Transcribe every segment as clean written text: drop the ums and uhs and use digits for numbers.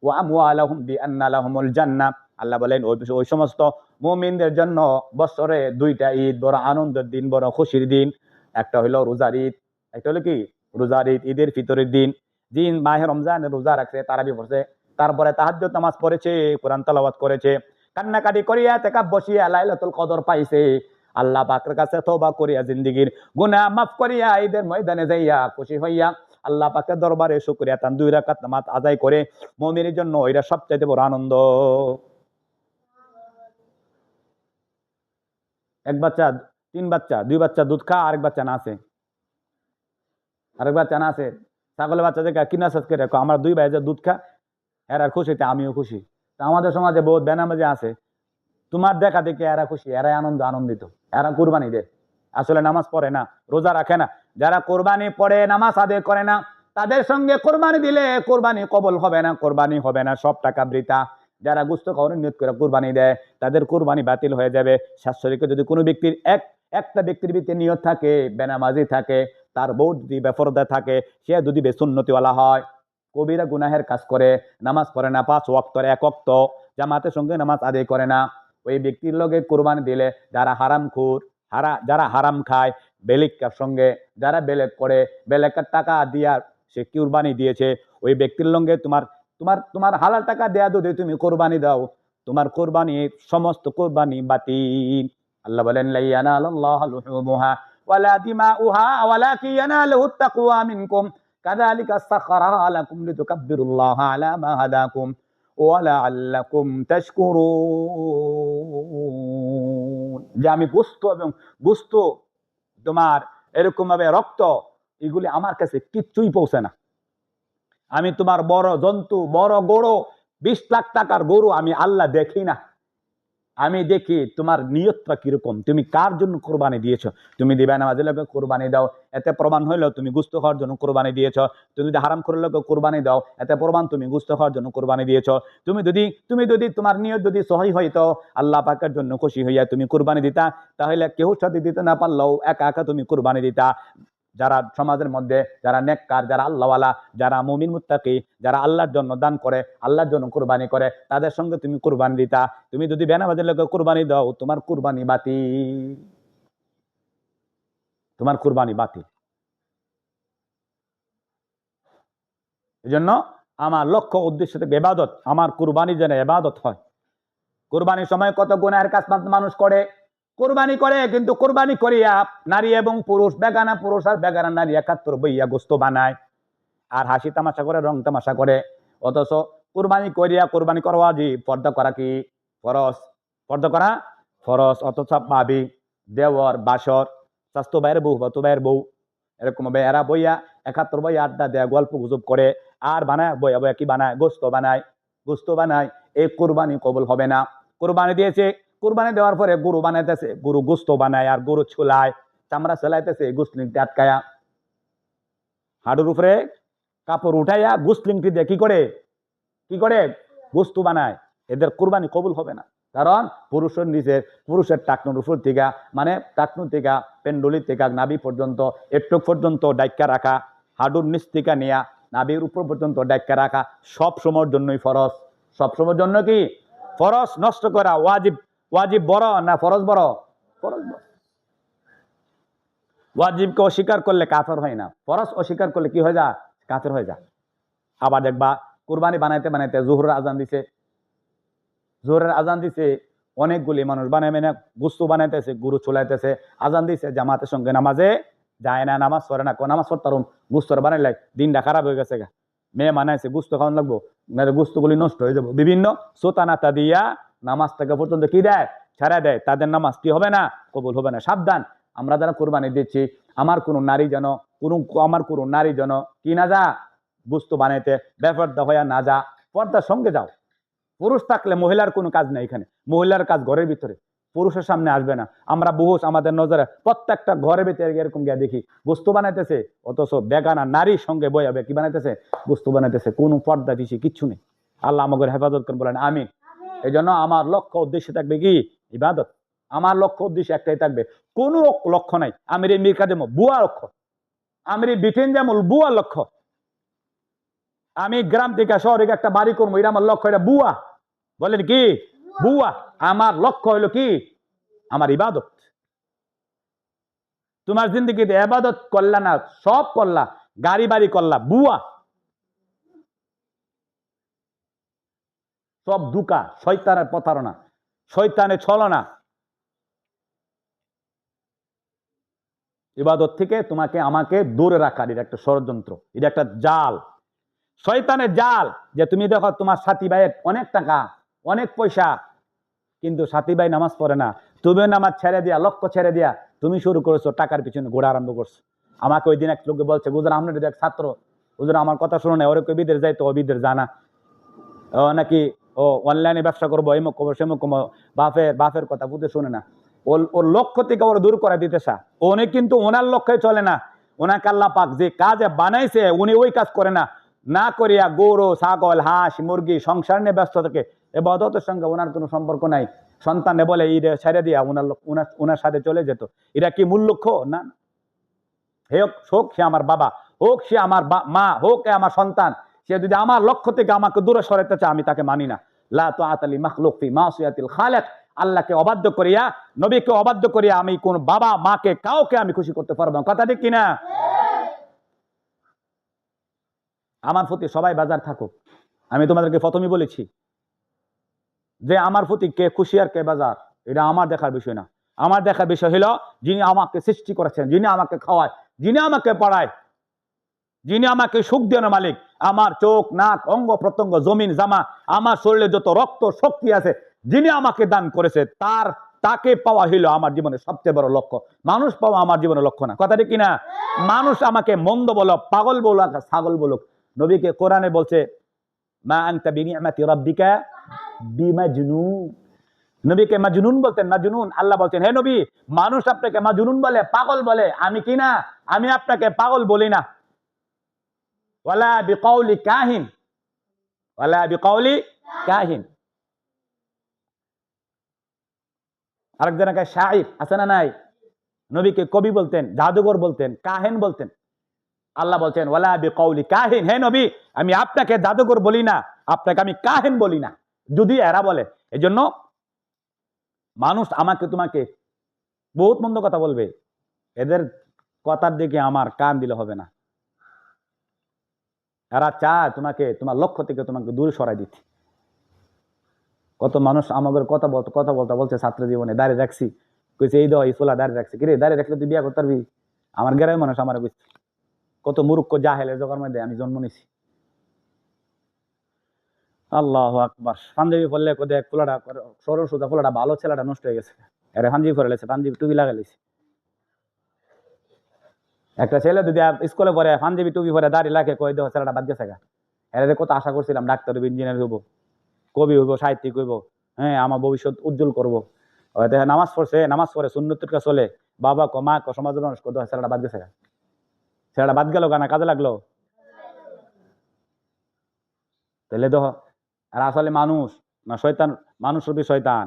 ওয়া আমওয়ালাহুম বিআন্না লাহুমুল জান্নাহ। আল্লাহ বলেন ওই সমস্ত মুমিনদের জন্য বছরে 2টা ঈদ, বড় আনন্দের দিন, বড় খুশির দিন। একটা হলো রোজার ঈদ, একটা হলো কি রোজার ঈদ, ঈদের ফিতরের দিন। দিন মাহে রমজানের রোজা রাখছে, তারাবি পড়ছে, তারপরে তাহাজ্জুদ নামাজ পড়েছে, কোরআন তেলাওয়াত করেছে, কান্নাকাটি করিয়া ইতিকাফ বসিয়া লাইলাতুল কদর পাইছে। আল্লাহ পাকের কাছে তওবা করিয়া জিন্দেগীর গুনাহ মাফ করিয়া ঈদের ময়দানে যাইয়া খুশি হইয়া আল্লাহ পাকের দরবারে শুকরিয়া তান 2 রাকাত নামাজ আদায় করে মুমিনের জন্য এটা সবচেয়ে বড় আনন্দ। এক বাচ্চা, 3 বাচ্চা, 2 বাচ্চা দুধ খা, আরেক বাচ্চা না আছে, আরেক বাচ্চা না আছে। ছাগলের বাচ্চা দেখে কিনা সাজকে রাখো, আমার 2 ভাই যে দুধ খা, এরা খুশিতে আমিও খুশি। তা আমাদের সমাজে বহুত বেনামাজি আছে, তোমার দেখা দেখে এরা খুশি, এরাই আনন্দিত, এরা কুরবানি দেয়, আসলে নামাজ পড়ে না, রোজা রাখে না। যারা কোরবানি পড়ে নামাজ আদায় করে না, তাদের সঙ্গে কোরবানি দিলে কোরবানি কবুল হবে না, কোরবানি হবে না, সব টাকা বৃথা। যারা গুস্ত খাওয়ার নিয়ত করে কোরবানি দেয়, তাদের কোরবানি বাতিল হয়ে যাবে। শাস্ত্রীকে যদি কোনো ব্যক্তির একটা ব্যক্তির ভিতরে নিয়ত থাকে, বেনামাজি থাকে, তার বউ যদি বেপরদা থাকে, সে যদি বেসুন্নতিওয়ালা হয়, কবিরা গুনাহের কাজ করে, নামাজ পড়ে না, 5 ওয়াক্তের 1 ওয়াক্ত জামাতের সঙ্গে নামাজ আদায় করে না, ওই ব্যক্তির লগে কোরবানি দিলে যারা হারামখোর, যারা হারাম খায়, বেলেকার সঙ্গে যারা বেলেক করে, বেলেকার টাকা দিয়া সে কুরবানি দিয়েছে, ওই ব্যক্তির লঙ্গে তোমার তোমার তোমার হালাল টাকা দেয়া যদি তুমি কোরবানি দাও, তোমার কোরবানি সমস্ত কোরবানি বাতিল। আল্লাহ বলেন লা ইয়ানালাল্লাহু লুহুমুহা ওয়ালা দিমাউহা ওয়ালাকিন ইয়ানালুহুত তাকওয়া মিনকুম কাযালিকা সাখারাহা লাকুম লিতুকাব্বিরুল্লাহা আলা মা হাদাকুম ওয়ালাআল্লাকুম তাশকুরুন। যে আমি গোস্ত তোমার এরকম ভাবে রক্ত, এগুলি আমার কাছে কিচ্ছুই পৌঁছে না। আমি তোমার বড় জন্তু, বড় গরু, 20 লাখ টাকার গরু আমি আল্লাহ দেখি না, আমি দেখি তোমার নিয়তটা কিরকম, তুমি কার জন্য কোরবানি দিয়েছো। তুমি দিবা নামাজের লোকে কোরবানি দাও, এতে প্রমাণ হইলো তুমি গুস্ত খাওয়ার জন্য কোরবানি দিয়েছো। তুমি যদি হারাম করে লোকে কোরবানি দাও, এতে প্রমাণ তুমি গুস্ত খাওয়ার জন্য কোরবানি দিয়েছো। তুমি যদি তোমার নিয়ত যদি সহি হইতো, আল্লাহ পাকের জন্য খুশি হইয়া তুমি কোরবানি দিতা, তাহলে কেউ সাথে দিতে না পারলেও একা একা তুমি কোরবানি দিতা। যারা সমাজের মধ্যে যারা নেককার, যারা আল্লাহওয়ালা, যারা মুমিন মুত্তাকি, যারা আল্লাহর জন্য দান করে, আল্লাহর জন্য কুরবানি করে, তাদের সঙ্গে তুমি কুরবানি দিতা। তুমি যদি বেনামাজের লোকে কুরবানি দাও, তোমার কুরবানি বাতিল, তোমার কুরবানি বাতিল। এজন্য আমার লক্ষ্য উদ্দেশ্য থেকে ইবাদত, আমার কুরবানি যেন ইবাদত হয়। কুরবানির সময় কত গুনাহের কাজ মানুষ করে, কোরবানি করে, কিন্তু কোরবানি করিয়া নারী এবং পুরুষ, বেগানা পুরুষ আর বেগানা নারী একাত্তর বইয়া গোস্ত বানায় আর হাসি তামাশা করে, রং তামাশা করে। অথচ কোরবানি করিয়া, কোরবানি করা ওয়াজিব, পর্দা করা কি ফরজ, পর্দা করা ফরজ। অথচ ভাবি, দেওয়ার, বাসর, স্বাস্থ্য ভাইয়ের বউ, বত ভাইয়ের বউ, এরকম ভাবে এরা বইয়া 71 বই আড্ডা দেয়া, গল্প গুজব করে আর বানায়, বইয়া বইয়া কি বানায়, গোস্ত বানায়। এই কোরবানি কবুল হবে না। কোরবানি দিয়েছে, কোরবানি দেওয়ার পরে গরু বানাইতেছে, গরু গোস্ত বানায় আর গরু ছোলায়, চামড়া সেলাইতেছে, গুসলিংটি আটকায়া, হাড়ুর উপরে কাপড় উঠাইয়া গুসলিংটি দিয়ে কি করে গোস্ত বানায়। এদের কোরবানি কবুল হবে না। কারণ পুরুষের নিচে, পুরুষের টাকনুর উপর থেকে, মানে টাকনু থেকে পেন্ডুলি থেকে নাভি পর্যন্ত একটু পর্যন্ত ডাইকা রাখা, হাডুর নিচ থেকে নিয়ে নাভির উপর পর্যন্ত ডাইকা রাখা সব সময়ের জন্যই ফরজ। সব সময়ের জন্য কি ফরজ। নষ্ট করা ওয়াজিব। ওয়াজিব বড় না ফরজ বড়? ফরজ বড়। ওয়াজিবকে অস্বীকার করলে কাফের হয় না, ফরজ অস্বীকার করলে কি হয়ে যায়? কাফের হয়ে যায়। আবার দেখবা কুরবানি বানাইতে বানাইতে জোহরের আজান দিছে, অনেকগুলি মানুষ বানায় গোস্ত বানাইতেছে, গরু চুলাইতেছে, আজান দিছে, জামাতের সঙ্গে নামাজে যায় না, নামাজ পড়ে না। নামাজ পড়তাম, গোস্তর বানাইলে দিনটা খারাপ হয়ে গেছে গা, মেয়ে মানাইছে গোস্ত খাওয়ান লাগবো, গোস্তগুলি নষ্ট হয়ে যাবো, বিভিন্ন সোতানাতা দিয়া নামাজ থেকে পর্যন্ত কি দেয়, ছাড়া দেয়। তাদের নামাজ কি হবে না? কবুল হবে না। সাবধান, আমরা যারা কোরবানি দিচ্ছি, আমার কোনো নারী যেন কি না যা, গোস্ত বানাইতে বেপরদা হইয়া না যা, পর্দার সঙ্গে যাও। পুরুষ থাকলে মহিলার কোনো কাজ নেই এখানে, মহিলার কাজ ঘরের ভিতরে, পুরুষের সামনে আসবে না। আমরা বহু আমাদের নজরে প্রত্যেকটা ঘরের ভিতরে এরকম গিয়ে দেখি গোস্ত বানাইতেছে, অথচ বেগানা নারীর সঙ্গে বইয়াবে কি বানাইতেছে, গোস্ত বানাইতেছে, কোনো পর্দা দিছি কিচ্ছু নেই। আল্লাহ আমাদের হেফাজত করেন, বলেন আমিন। এই জন্য আমার লক্ষ্য উদ্দেশ্য থাকবে কি? ইবাদত। আমার লক্ষ্য উদ্দেশ্য একটাই থাকবে, কোনো লক্ষ্য নাই আমির মির্কা যেমন বুয়া লক্ষ্য, আমির বিটেন যেমন বুয়া লক্ষ্য। আমি গ্রাম থেকে শহরে একটা বাড়ি করবো, এটা আমার লক্ষ্য, এটা বুয়া। বলেন কি? বুয়া। আমার লক্ষ্য হইলো কি? আমার ইবাদত। তোমার জিন্দগিতে ইবাদত করলা না, সব করলা, গাড়ি বাড়ি করলা, বুয়া। সব দুকা, শয়তানের প্রতারণা, শয়তানের ছলনা। ইবাদত থেকে তোমাকে আমাকে দূরে রাখার এটা একটা ষড়যন্ত্র, এটা একটা জাল, শয়তানের জাল। যে তুমি দেখো তোমার সাথী ভাইয়ের অনেক টাকা, অনেক পয়সা, কিন্তু সাথী ভাই নামাজ পড়ে না, তুমিও নামাজ ছেড়ে দিয়া, লক্ষ্য ছেড়ে দিয়া তুমি শুরু করেছো টাকার পিছনে ঘোরা আরম্ভ করছো। আমাকে ওই দিন এক লোকে বলছে, হুজুর আপনার এক ছাত্র, হুজুর আমার কথা শুনো না, ওরে বিদেশ যাই তো, ও বিদেশ জানা, ও নাকি ও অনলাইনে ব্যবসা করবো, এমুক করবো সেমুক করবো, বাপের কথা বুঝে শুনে না। ওর লক্ষ্য থেকে ওর দূর করে দিতে চা। উনি কিন্তু ওনার লক্ষ্যে চলে না, ওনাকে আল্লাহ পাক যে কাজে বানাইছে উনি ওই কাজ করে না, না করিয়া গরু ছাগল হাঁস মুরগি সংসার নিয়ে ব্যস্ত থাকে, ইবাদতের সঙ্গে ওনার কোনো সম্পর্ক নাই। সন্তানে বলে ঈদে ছেড়ে দিয়া ওনার সাথে চলে যেত, এটা কি মূল লক্ষ্য? না। হোক সে আমার বাবা, হোক সে আমার মা, হোক আমার সন্তান, সে যদি আমার লক্ষ্য থেকে আমাকে দূরে সরাতে চায়, আমি তাকে মানি না। লা তাআতা লি মাখলুক ফি মাসিয়াতিল খালিক। আল্লাহকে অবাধ্য করিয়া, নবীকে অবাধ্য করিয়া আমি কোন বাবা মাকে কাউকে আমি খুশি করতে পারবো না। কথা ঠিক কিনা? আমার প্রতি সবাই বাজার থাকুক। আমি তোমাদেরকে প্রথমেই বলেছি যে আমার প্রতি কে খুশি আর কে বাজার, এটা আমার দেখার বিষয় না। আমার দেখার বিষয় হলো যিনি আমাকে সৃষ্টি করেছেন, যিনি আমাকে খাওয়ায়, যিনি আমাকে পড়ায়, যিনি আমাকে সুখ দেওয়ার মালিক। আমার চোখ নাক অঙ্গ প্রত্যঙ্গ জমিন জামা, আমার শরীরে যত রক্ত শক্তি আছে, যিনি আমাকে দান করেছে, তাকে পাওয়া হইলো আমার জীবনের সবচেয়ে বড় লক্ষ্য। মানুষ পাওয়া আমার জীবনের লক্ষ্য না। কথা ঠিক কিনা? মানুষ আমাকে মন্দ বলুক, পাগল বলুক, ছাগল বলুক, নবীকে কোরআনে বলছে মা আনতা বিনিআমাতি রাব্বিকা বিমাজনুন। নবীকে মাজনুন বলতেন, মাজনুন। আল্লাহ বলছেন, হে নবী, মানুষ আপনাকে মাজনুন বলে, পাগল বলে, আমি কিনা, আমি আপনাকে পাগল বলি না। ওয়ালা বিকাউলি কাহিন, ওয়ালা বিকাউলি কাহিন। আরেক জনকে শাইর আছে না নাই? নবীকে কবি বলতেন, জাদুঘর বলতেন, কাহিন বলতেন। আল্লাহ বলছেন ওয়ালা বিকাউলি কাহিন, হে নবী, আমি আপনাকে জাদুঘর বলি না, আপনাকে আমি কাহিন বলি না, যদি এরা বলে। এজন্য মানুষ আমাকে তোমাকে বহুত মন্দ কথা বলবে, এদের কথার দিকে আমার কান দিলে হবে না। এরা চায় তোমাকে তোমার লক্ষ্য থেকে তোমাকে দূরে সরাই দিতে। কত মানুষ আমাদের কথা বলতে বলছে ছাত্র জীবনে দাঁড়িয়ে রাখছি, কইছে এই দাও এই ফোলা দাঁড়িয়ে রাখছি, কিরে দাঁড়িয়ে রাখলে তুই বিয়া করতে পারবি? আমার গ্রামের মানুষ আমার কইছে, কত মূর্খ জাহেলের জগর মধ্যে আমি জন্ম নিছি। আল্লাহু আকবার। পাঞ্জাবি পরলে কোথায় ফোলাটা সরল সোজা ফোলাটা ভালো, ছেলেটা নষ্ট হয়ে গেছে, এরা পাঞ্জাবি পরে লেছে, পাঞ্জাবি টুপি লাগাই লেছে। একটা ছেলে যদি স্কুলে পড়ে পাঞ্জাবি টুপি পরে দাঁড়িয়ে লাগে, কই দেহ ছেলেটা বাদ গেছে গা। এরা কত আশা করছিলাম ডাক্তার হইব, ইঞ্জিনিয়ার হইব, কবি হইব, সাহিত্যিক হইব, হ্যাঁ আমার ভবিষ্যৎ উজ্জ্বল করবো। নামাজ পড়ছে, নামাজ পড়ে সুন্নতের কাছে চলে, বাবা ক মা ক সমাজের মানুষ কত ছেলেটা বাদ গেছে গা। ছেলেটা বাদ গেল গানা কাজে লাগলো, তাহলে দেহ। আর আসলে মানুষ না শয়তান? মানুষ রূপী শয়তান।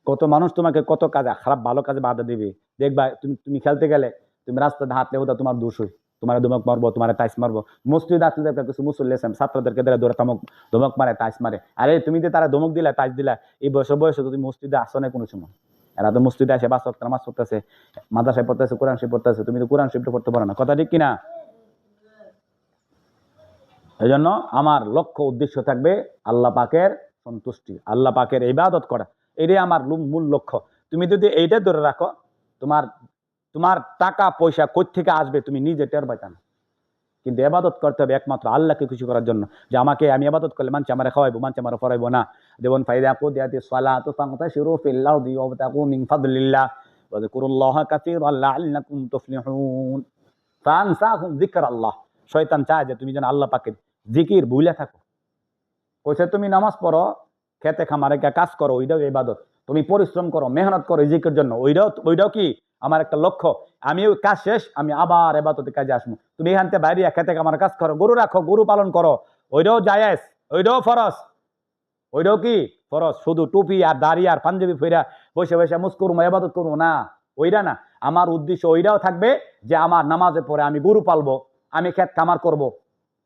কত মানুষ তোমাকে কত কাজে খারাপ ভালো কাজে বাধা দিবে। দেখবা তুমি খেলতে গেলে, তুমি রাস্তাতে হাঁটলে ওটা তোমার দোষ হই, তোমার ধমক মারবো, তোমার টাইস মারবো। মসজিদ আসলে কিছু মুসল্লি আছেন, ছাত্রদেরকে ধরে ধমক মারে, টাইস মারে। আরে তুমি যে তারা ধমক দিলা, টাইস দিলা, এই বয়সে তুমি মসজিদে আসো না কোনো সময়। এরা তো মসজিদে আসে 5 ওয়াক্ত নামাজ পড়তেছে, মাদ্রাসায় পড়তেছে, কোরআন শরীফ পড়তেছে, তুমি তো কোরআন শরীফটা পড়তে পারো না। কথা ঠিক কিনা? এই জন্য আমার লক্ষ্য উদ্দেশ্য থাকবে আল্লাহ পাকের সন্তুষ্টি, আল্লাহ পাকের ইবাদত করা, এটাই আমার মূল লক্ষ্য। তুমি যদি এইটা ধরে রাখো, তোমার তোমার টাকা পয়সা কোথ থেকে আসবে তুমি নিজে টের পাইতা না। কিন্তু ইবাদত করতে হবে একমাত্র আল্লাহকে খুশি করার জন্য, যে আমাকে আমি ইবাদত করলে মানুষ আমার খাওয়াইবো, মানুষ আমার পড়াইবো না। যেমন ফাইদা কুদিয়াতিস সালাতু ফান্তাশিরু ফিল আরদি ওয়াবতাগু মিন ফাদলিল্লাহ ওয়া যিকুরুল্লাহা কাসীরান লাআল্লাকুম তুফলিহুন। ফানসাহুম যিকরাল্লাহ। শয়তান চায় যে তুমি যেন আল্লাহ পাকের জিকির ভুলে থাকো। কইছে তুমি নামাজ পড়ো, খেতে খামারে কাজ করো, ওইটাও ইবাদত। তুমি পরিশ্রম করো, মেহনত করো জিকির জন্য, ওইটাও কি আমার একটা লক্ষ্য। আমি ওই কাজ শেষ, আমি আবার ইবাদতের কাজে আসবো। তুমি এখান থেকে বাইরে খেতে খামারে কাজ করো, গরু রাখো, গরু পালন করো, ওইটাও জায়েজ, ওইটাও ফরজ। ওইটাও কি ফরজ। শুধু টুপি আর দাড়ি আর পাঞ্জাবি ফিরা বসে বসে মুস্কুরমা ইবাদত করবো না, ওইটা না। আমার উদ্দেশ্য ওইটাও থাকবে যে আমার নামাজের পরে আমি গরু পালবো, আমি খেত খামার করব,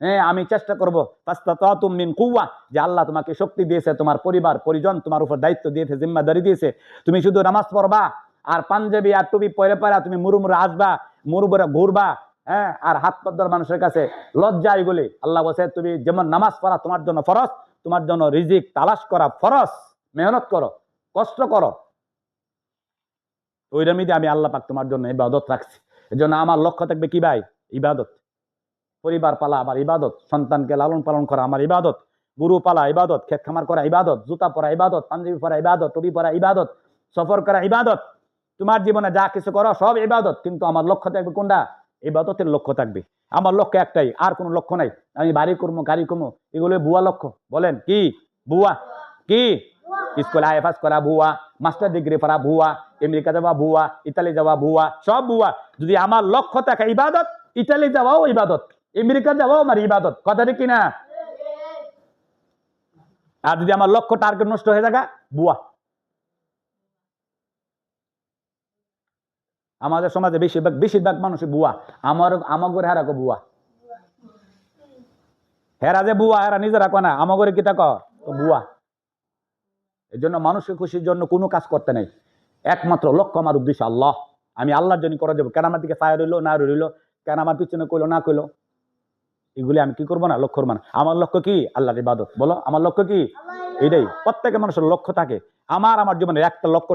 হ্যাঁ, আমি চেষ্টা করবো ফাস্তাতাতুম মিন কুওয়া, যে আল্লাহ তোমাকে শক্তি দিয়েছে, তোমার পরিবার পরিজন তোমার উপর দায়িত্ব দিয়েছে, জিম্মাদারি দিয়েছে, তুমি শুধু নামাজ পড়বা আর পাঞ্জাবি আর টুপি পরে পরে তুমি মুড়ে আসবা, মুড়ে ঘুরবা, হ্যাঁ, আর হাত পদ্মার মানুষের কাছে লজ্জা। এগুলি আল্লাহ বলছে তুমি যেমন নামাজ পড়া তোমার জন্য ফরজ, তোমার জন্য রিজিক তালাশ করা ফরজ, মেহনত করো, কষ্ট করো, ওই রমিতে আমি আল্লাহ পাক তোমার জন্য ইবাদত রাখছি। এই জন্য আমার লক্ষ্য থাকবে কি ভাই? ইবাদত। পরিবার পালা আমার ইবাদত, সন্তানকে লালন পালন করা আমার ইবাদত, গরু পালা ইবাদত, ক্ষেত খামার করা ইবাদত, জুতা পরা ইবাদত, পাঞ্জাবি পরা ইবাদত, টুপি পরা ইবাদত, সফর করা ইবাদত। তোমার জীবনে যা কিছু করো সব ইবাদত, কিন্তু আমার লক্ষ্য থাকবে কোনটা? ইবাদতের লক্ষ্য থাকবে। আমার লক্ষ্য একটাই, আর কোনো লক্ষ্য নাই। আমি বাড়ি করবো, গাড়ি করবো, এগুলো ভুয়া লক্ষ্য। বলেন কি ভুয়া? কি স্কুলে আইএফএস করা ভুয়া, মাস্টার ডিগ্রি পড়া ভুয়া, আমেরিকা যাওয়া ভুয়া, ইতালি যাওয়া ভুয়া, সব ভুয়া। যদি আমার লক্ষ্য থাকে ইবাদত, ইতালি যাওয়াও ইবাদত, আমেরিকা যাওয়াও আমার ইবাদত। কথা ঠিক কিনা? আর যদি আমার লক্ষ্য টার্গেট নষ্ট হয়ে যায়, বুয়া। আমাদের সমাজে বেশিরভাগ মানুষই বুয়া। আমার হেরা বুয়া, হেরা যে বুয়া, হেরা নিজেরা কো না, আমার কি তা বুয়া। এই জন্য মানুষের খুশির জন্য কোনো কাজ করতে নেই। একমাত্র লক্ষ্য আমার উদ্দেশ্য আল্লাহ। আমি আল্লাহর জন্য করে যাবো। কেন আমার দিকে চায় রইলো না রইলো, কেন আমার পিছনে কইলো না কইলো, এগুলি আমি কি করবো না, লক্ষ্য না। আমার লক্ষ্য কি? আল্লাহর ইবাদত। বলো আমার লক্ষ্য কি? এটাই প্রত্যেকের মানুষের লক্ষ্য থাকে। আমার জীবনে একটা লক্ষ্য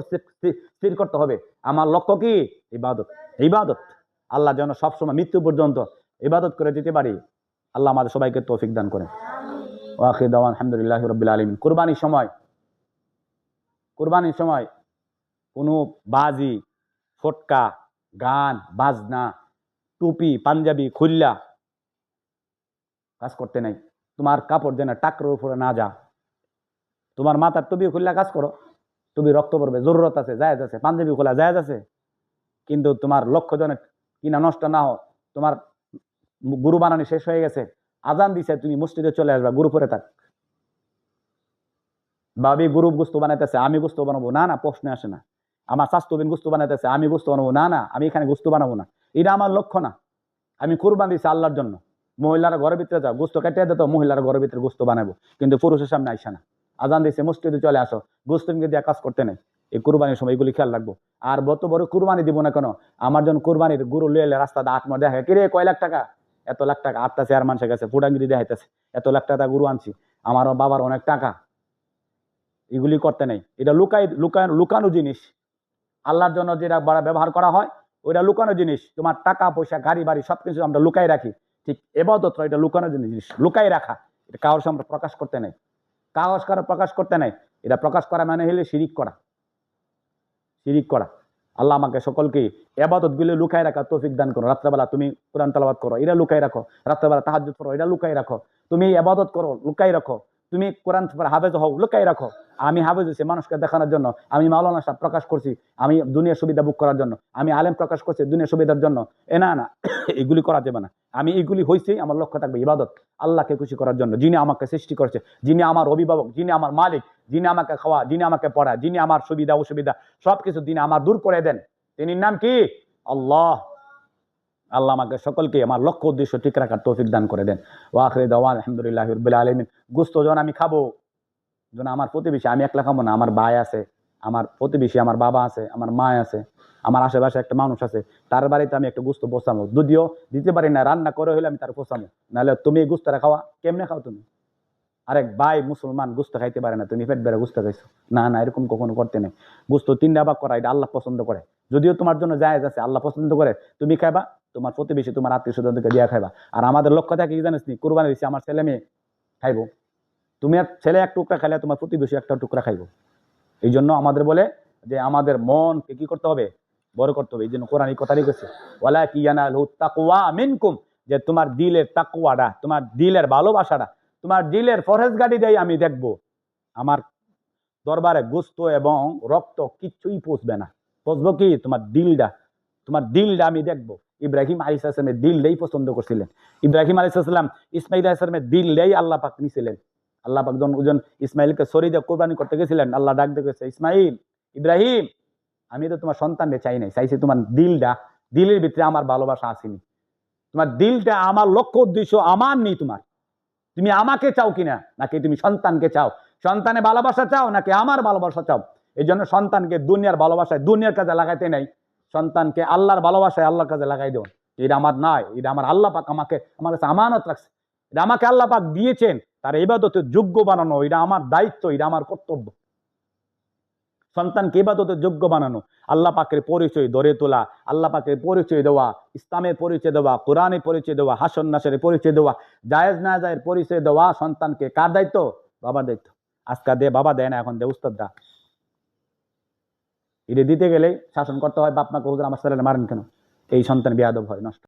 স্থির করতে হবে। আমার লক্ষ্য কি? ইবাদত। ইবাদত আল্লাহ যেন সবসময় মৃত্যু পর্যন্ত ইবাদত করে যেতে পারি। আল্লাহ আমাদের সবাইকে তৌফিক দান করেন। ওয়াখির দাওয়ান আলহামদুলিল্লাহি রাব্বিল আলামিন। কুরবানির সময় কোনো বাজি, ফটকা, গান বাজনা, টুপি পাঞ্জাবি খুললা কাজ করতে নাই। তোমার কাপড় যেন টাকর উপরে না যা। তোমার মাথার টুপি খুললা কাজ করো, টুপি রক্ত পড়বে, জরুরত আছে, জায়েজ আছে। পাঞ্জাবি খোলা জায়েজ আছে, কিন্তু তোমার লক্ষ্য যেন কিনা নষ্ট না হয়। তোমার গুরু বানানি শেষ হয়ে গেছে, আজান দিছে, তুমি মসজিদে চলে আসবা, গুরু পরে থাক। ভাবি গুরু গোস্ত বানাইতেছে, আমি গোস্ত বানাবো না, না প্রশ্ন আসে না। আমার স্বাস্থ্যবিন গোস্ত বানাইতেছে, আমি গোস্ত বানাবো না, না আমি এখানে গোস্ত বানাবো না। এটা আমার লক্ষ্য না। আমি কুরবান দিছি আল্লাহর জন্য। মহিলারা ঘরের ভিতরে যাও, গোস্ত কেটে দিত, মহিলারা ঘরের ভিতরে গোস্ত বানাবো, কিন্তু পুরুষের সামনে আইসা না। আজান দিছে, মসজিদে চলে আসো, গোস্ত দিয়ে কাজ করতে নেই। এই কুরবানির সময় এগুলি খেয়াল রাখবো। আর যত বড় কুরবানি দিব না কেন, আমার জন্য কুরবানির গুরু লিয়ে রাস্তা আট মা দেখে, কিরে কয় লাখ টাকা? এত লাখ টাকা। আটটা চেয়ার মানুষের কাছে ফুটাঙ্গিরি দেখাইতেছে, এত লাখ টাকা গুরু আনছি, আমার বাবার অনেক টাকা। এগুলি করতে নেই। এটা লুকানো জিনিস। আল্লাহর জন্য যেটা ব্যবহার করা হয় ওইটা লুকানো জিনিস। তোমার টাকা পয়সা গাড়ি বাড়ি সবকিছু আমরা লুকাই রাখি, ঠিক ইবাদত এটা লুকানো জিনিস, লুকাই রাখা। এটা কারোর সামনে প্রকাশ করতে নেই, প্রকাশ করতে নেই। এটা প্রকাশ করা মানে হলে শিরিক করা। আল্লাহ আমাকে সকলকে ইবাদত গুলো লুকাই রাখা তৌফিক দান করো। রাত্রেবেলা তুমি কোরআন তেলাওয়াত করো, এটা লুকাই রাখো। রাত্রেবেলা তাহাজ্জুদ করো, এটা লুকাই রাখো। তুমি ইবাদত করো, লুকাই রাখো। তুমি কোরআন হাফেজ হও, লুকাই রাখো। আমি হাফেজ হয়েছি মানুষকে দেখানোর জন্য, আমি মাওলানা সাহেব প্রকাশ করছি আমি দুনিয়ার সুবিধা বুক করার জন্য, আমি আলেম প্রকাশ করছি দুনিয়ার সুবিধার জন্য, না এগুলি করা যাবে না। আমি এগুলি হয়েছি, আমার লক্ষ্য থাকবে ইবাদত, আল্লাহকে খুশি করার জন্য, যিনি আমাকে সৃষ্টি করছে, যিনি আমার অভিভাবক, যিনি আমার মালিক, যিনি আমাকে খাওয়া, যিনি আমাকে পড়া, যিনি আমার সুবিধা অসুবিধা সবকিছু যিনি আমার দূর করে দেন, তিনি নাম কি? আল্লাহ। আল্লাহ আমাকে সকলকে আমার লক্ষ্য উদ্দেশ্য ঠিক রাখার তৌফিক দান করে দেন। ওয়া আখিরু দাওয়ানা আলহামদুলিল্লাহি রাব্বিল আলামিন। গোশত যখন আমি খাবো, যেন আমার প্রতিবেশী, আমি একলা খাবো না, আমার ভাই আছে, আমার প্রতিবেশী, আমার বাবা আছে, আমার মা আছে, আমার আশেপাশে একটা মানুষ আছে, তার বাড়িতে আমি একটা গোশত পোষামো। যদিও দিতে পারি না, রান্না করে হলে আমি তার পোষামো। নাহলে তুমি এই গোশতটা খাওয়া কেমনে খাও তুমি? আরেক ভাই মুসলমান গোশত খাইতে পারে না, তুমি পেট বেড়ে গোশত খাইছো, না না, এরকম কখনো করতে নেই। গোশত 3 ভাগ করা, এটা আল্লাহ পছন্দ করে। যদিও তোমার জন্য জায়েজ আছে, আল্লাহ পছন্দ করে, তুমি খাইবা, তোমার প্রতিবেশী তোমার আত্মীয় স্বজনকে দিয়া খাইবা। আর আমাদের লক্ষ্য থাকে কি জানিস নি? কুরবানি দিচ্ছি, আমার ছেলে মেয়ে খাইবো। তুমি ছেলে এক টুকরা খাইলে তোমার প্রতিবেশী একটা টুকরা খাইবো। এই জন্য আমাদের বলে যে আমাদের মনকে কি করতে হবে? বড় করতে হবে। এই জন্য কোরআন এই কথাই কইছে, ওয়ালা কিয়ানালু তাকওয়া মিনকুম, যে তোমার দিলের তাকওয়াটা, তোমার দিলের ভালোবাসাটা, তোমার দিলের ফরহেজগারি দেই আমি দেখব। আমার দরবারে গোশত এবং রক্ত কিচ্ছুই পৌঁছবে না। পৌঁছবো কি? তোমার দিলটা, তোমার দিলটা আমি দেখবো। ইব্রাহিম আলাইহিস সালামের দিলটাই পছন্দ করছিলেন। ইব্রাহিম আলাইহিস সালাম ইসমাইল আলাইহিস সালামের দিলটাই আল্লাহ পাক নিছিলেন। আল্লাহ পাক যখন ইসমাইলকে ছুরি দিয়ে কোরবানি করতে গেছিলেন, আল্লাহ ডাক দিয়ে গেছে, ইসমাইল, ইব্রাহিম, আমি তো তোমার সন্তানকে চাই নাই, চাইছি তোমার দিলটা, দিলের ভিতরে আমার ভালোবাসা আসেনি। তোমার দিলটা আমার লক্ষ্য উদ্দেশ্য আমার নেই তোমার। তুমি আমাকে চাও কিনা, নাকি তুমি সন্তানকে চাও? সন্তানে ভালোবাসা চাও নাকি আমার ভালোবাসা চাও? এই জন্য সন্তানকে দুনিয়ার ভালোবাসায় দুনিয়ার কাজে লাগাইতে নাই, সন্তানকে আল্লাহর ভালোবাসায় আল্লাহর কাজে লাগাই দেন। এটা আমার নয়, এটা আমার আল্লাহ পাক আমাকে আমার কাছে আমানত রাখছে, এটা আমাকে আল্লাহ পাক দিয়েছেন, তার ইবাদতের যোগ্য বানানো এটা আমার দায়িত্ব, এটা আমার কর্তব্য। সন্তানকে ইবাদতের যোগ্য বানানো, আল্লাহ পাকের পরিচয় ধরে তোলা, আল্লাহ পাকের পরিচয় দেওয়া, ইসলামের পরিচয় দেওয়া, কোরআনের পরিচয় দেওয়া, হাসন নাসের পরিচয় দেওয়া, জায়েজ না জায়েজ পরিচয় দেওয়া সন্তানকে কার দায়িত্ব? বাবার দায়িত্ব। আজকাল দে বাবা দেয় না, এখন দে উস্তাদরা। এটা দিতে গেলে শাসন করতে হয়, বাপ মাকে হুজুর আমার ছেলেরা মারেন কেন, এই সন্তান বেয়াদব হয়, নষ্ট।